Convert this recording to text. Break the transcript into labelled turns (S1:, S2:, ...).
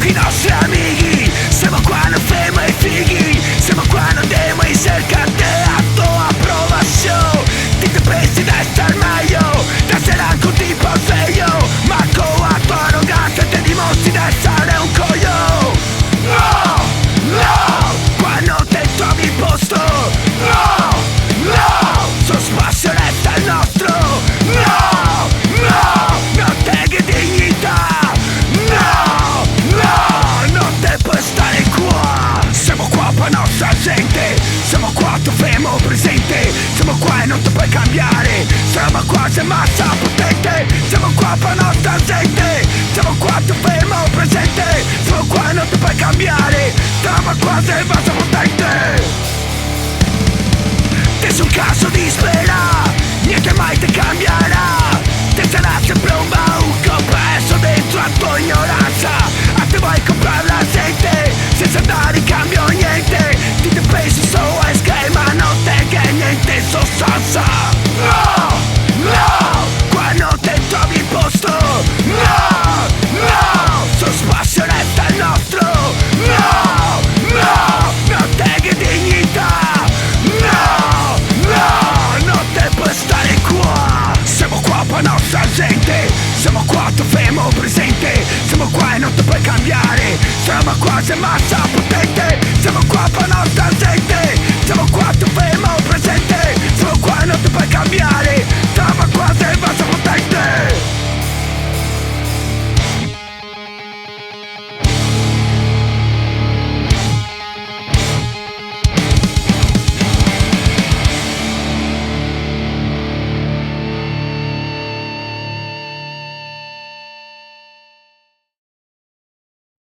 S1: i nostri amici. Siamo qua, non fermo i fighi. Siamo qua, non demo i cercate a tua approvazione. Ti pensi d'essere meglio, d'essere anche un tipo sveglio, ma con la tua arroganza ti dimostri d'essere un coglione. No, no, qua non ti trovi il posto. No, no, suo spazio resta il nostro. No, no, non te dignità. No, no, non te puoi stare qua. Siamo qua per nostra gente, siamo qua, tu fermo presente. Siamo qua e non ti puoi cambiare. Siamo qua, sei massa potente. Siamo qua per nostra gente, siamo qua, tu fermo presente. Siamo qua e non ti puoi cambiare. Siamo qua, sei massa potente. Nessun caso di speranza.